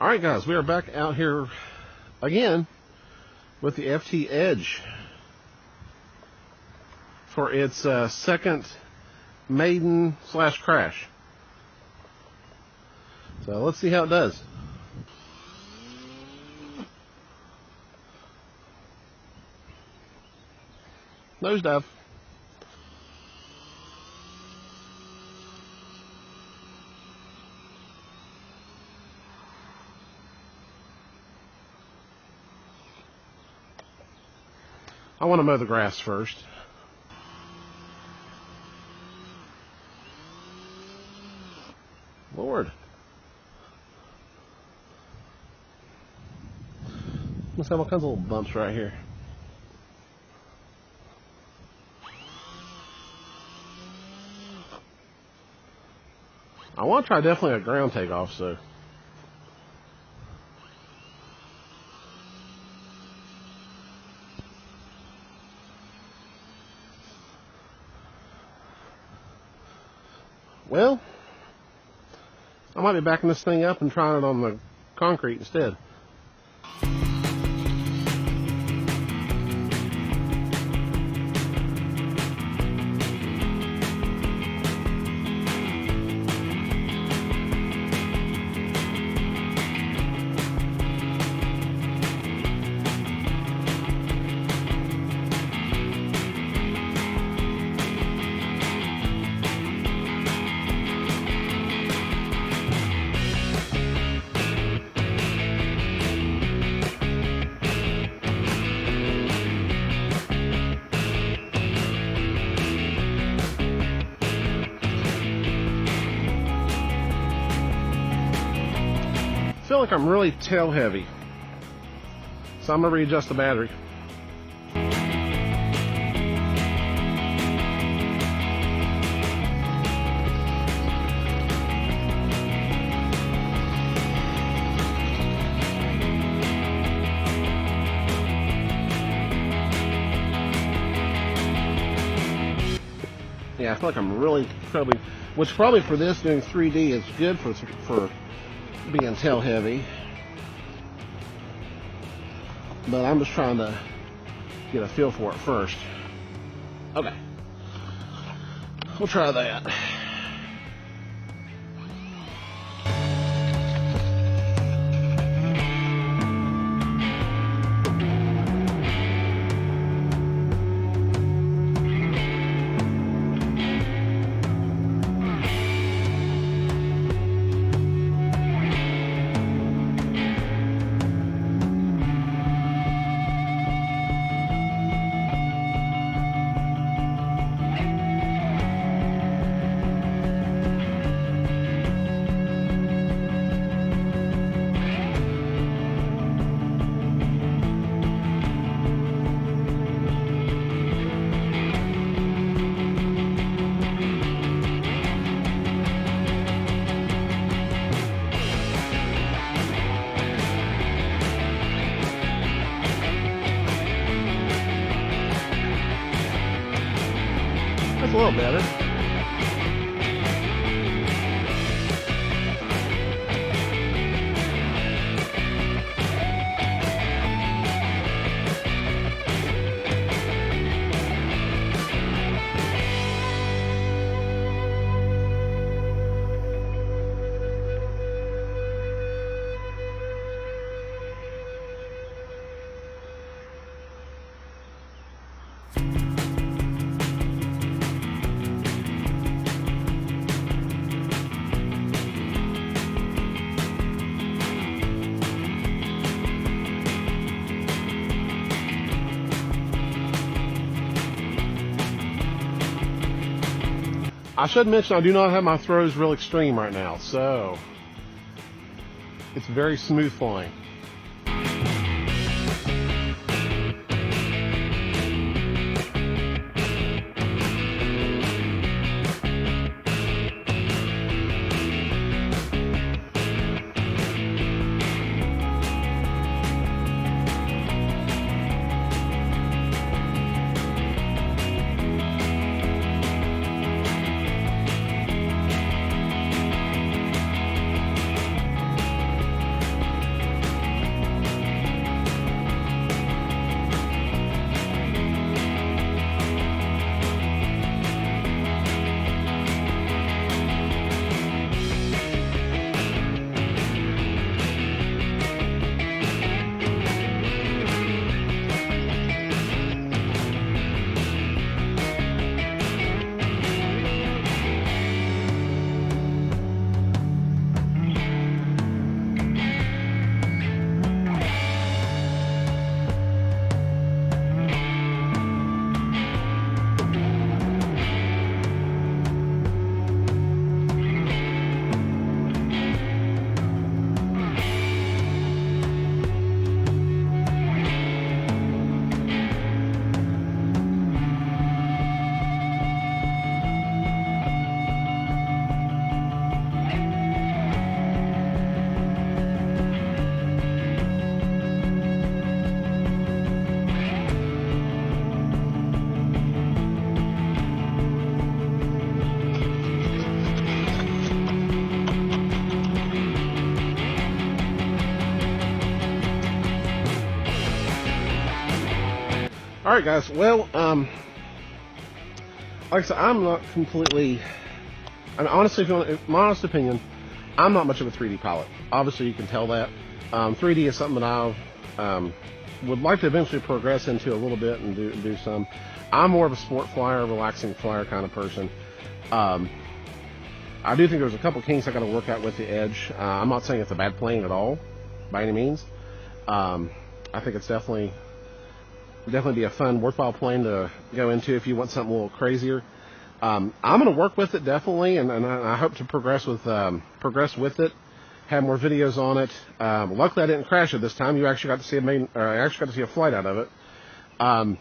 Alright guys, we are back out here again with the FT Edge for its second maiden / crash. So let's see how it does. Nosedive. I want to mow the grass first. Lord. Let's have all kinds of little bumps right here. I want to try definitely a ground takeoff, so. Well, I might be backing this thing up and trying it on the concrete instead. I feel like I'm really tail heavy, so I'm going to readjust the battery. Yeah, I feel like I'm really probably, which probably for this doing 3D is good for being tail heavy, but I'm just trying to get a feel for it first. Okay, we'll try that. That's a little better. I should mention I do not have my throws real extreme right now, so it's very smooth flying. Alright guys, well, like I said, I'm not completely, I mean, honestly, my honest opinion, I'm not much of a 3D pilot. Obviously, you can tell that. 3D is something that I would like to eventually progress into a little bit and do some. I'm more of a sport flyer, relaxing flyer kind of person. I do think there's a couple kinks I got to work out with the Edge. I'm not saying it's a bad plane at all, by any means. I think it's definitely be a fun, worthwhile plane to go into if you want something a little crazier. I'm going to work with it definitely, and I hope to progress with it. Have more videos on it. Luckily, I didn't crash it this time. You actually got to see I actually got to see a flight out of it. I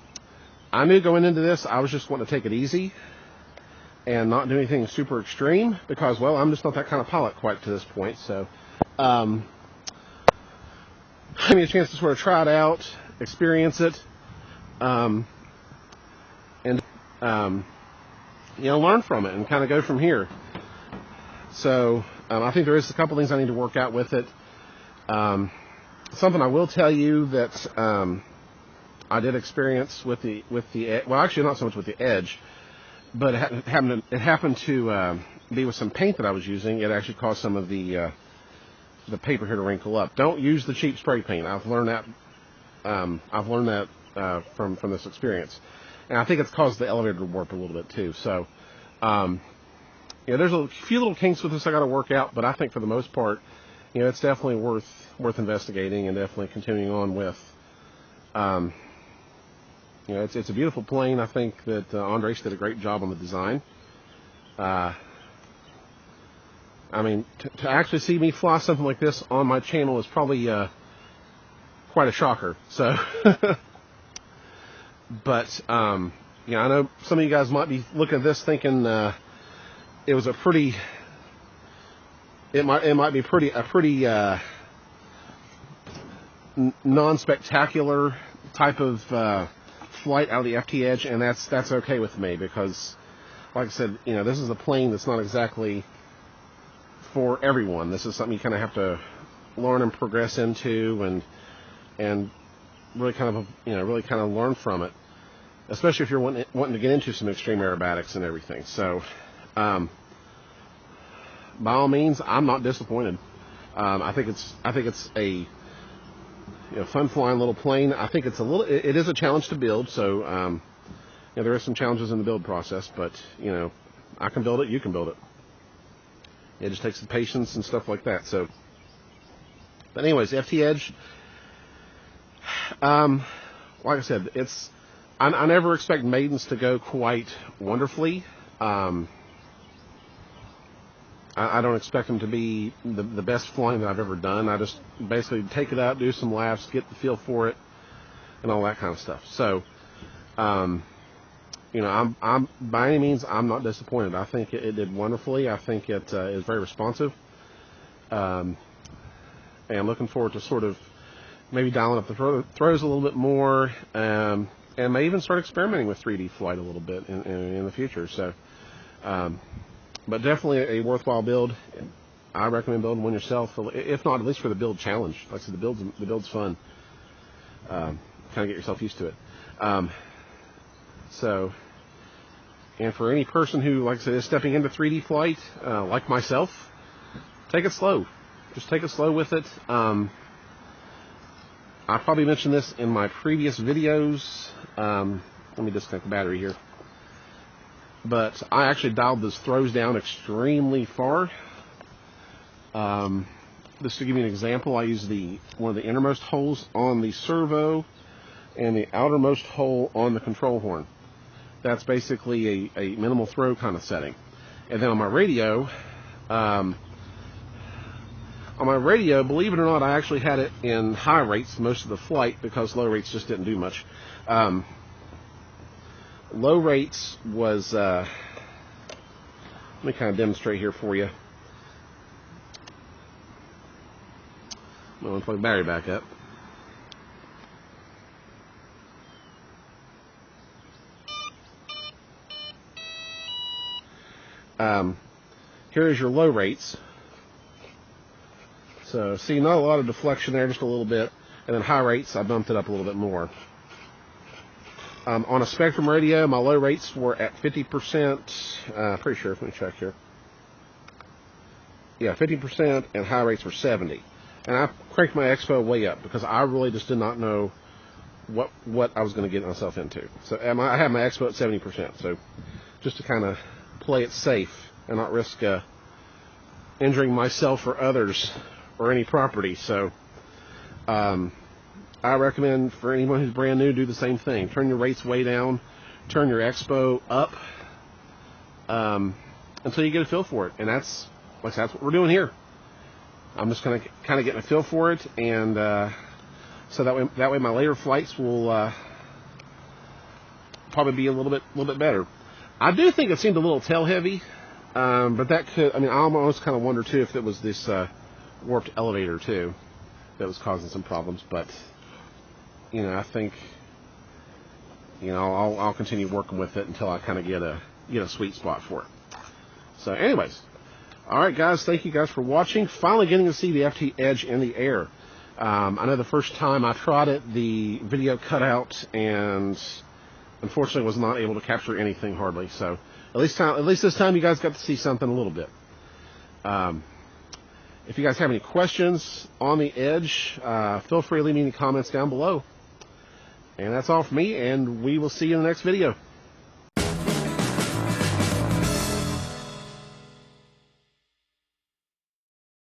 knew going into this I was just wanting to take it easy and not do anything super extreme because, well, I'm just not that kind of pilot quite to this point. So, give me a chance to sort of try it out, experience it, and learn from it and kind of go from here. So I think there is a couple things I need to work out with it. Something I will tell you that I did experience with the well, actually not so much with the Edge, but it happened to be with some paint that I was using. It actually caused some of the paper here to wrinkle up. Don't use the cheap spray paint. I've learned that from this experience, and I think it's caused the elevator to warp a little bit too. So, there's a few little kinks with this I got to work out, but I think for the most part, it's definitely worth investigating and definitely continuing on with. It's a beautiful plane. I think that Andres did a great job on the design. I mean, to actually see me fly something like this on my channel is probably quite a shocker. So, but I know some of you guys might be looking at this thinking it was a pretty. It might be a pretty non-spectacular type of flight out of the FT Edge, and that's okay with me because, like I said, this is a plane that's not exactly for everyone. This is something you kind of have to learn and progress into, and really kind of learn from it, especially if you're wanting to get into some extreme aerobatics and everything. So, by all means, I'm not disappointed. I think it's a fun flying little plane. I think it is a challenge to build, so there are some challenges in the build process, but I can build it, you can build it. It just takes some patience and stuff like that. So, but anyways, FT Edge, like I said, I never expect maidens to go quite wonderfully. I don't expect them to be the best flying that I've ever done. I just basically take it out, do some laps, get the feel for it, and all that kind of stuff. So, I'm by any means, I'm not disappointed. I think it did wonderfully. I think it is very responsive, and looking forward to sort of maybe dialing up the throws a little bit more, and may even start experimenting with 3D flight a little bit in the future. So. But definitely a worthwhile build. I recommend building one yourself, if not at least for the build challenge. Like I said, the build's fun. Kind of get yourself used to it. So, and for any person who, like I said, is stepping into 3D flight, like myself, take it slow. Just take it slow with it. I probably mentioned this in my previous videos. Let me disconnect the battery here. But I actually dialed those throws down extremely far. Just to give you an example, I use one of the innermost holes on the servo and the outermost hole on the control horn. That's basically a minimal throw kind of setting. And then on my radio, believe it or not, I actually had it in high rates most of the flight because low rates just didn't do much. Low rates was, let me kind of demonstrate here for you. I'm going to plug the battery back up. Here is your low rates. So, see, not a lot of deflection there, just a little bit. And then high rates, I bumped it up a little bit more. On a Spektrum radio, my low rates were at 50%. Pretty sure. Let me check here. Yeah, 50%, and high rates were 70. And I cranked my expo way up because I really just did not know what I was going to get myself into. So I had my expo at 70%. So just to kind of play it safe and not risk injuring myself or others or any property. So I recommend for anyone who's brand new, do the same thing. Turn your rates way down. Turn your expo up until you get a feel for it. And that's what we're doing here. I'm just going to kind of get a feel for it, and so that way my later flights will probably be a little bit better. I do think it seemed a little tail heavy, but that could. I mean, I almost kind of wonder too if it was this warped elevator too that was causing some problems. But you know, I think I'll continue working with it until I kind of get a sweet spot for it. So, anyways. Alright guys, thank you guys for watching. Finally getting to see the FT Edge in the air. I know the first time I tried it, the video cut out and unfortunately was not able to capture anything hardly. So at least this time you guys got to see something a little bit. If you guys have any questions on the Edge, feel free to leave me any comments down below. And that's all for me, and we will see you in the next video.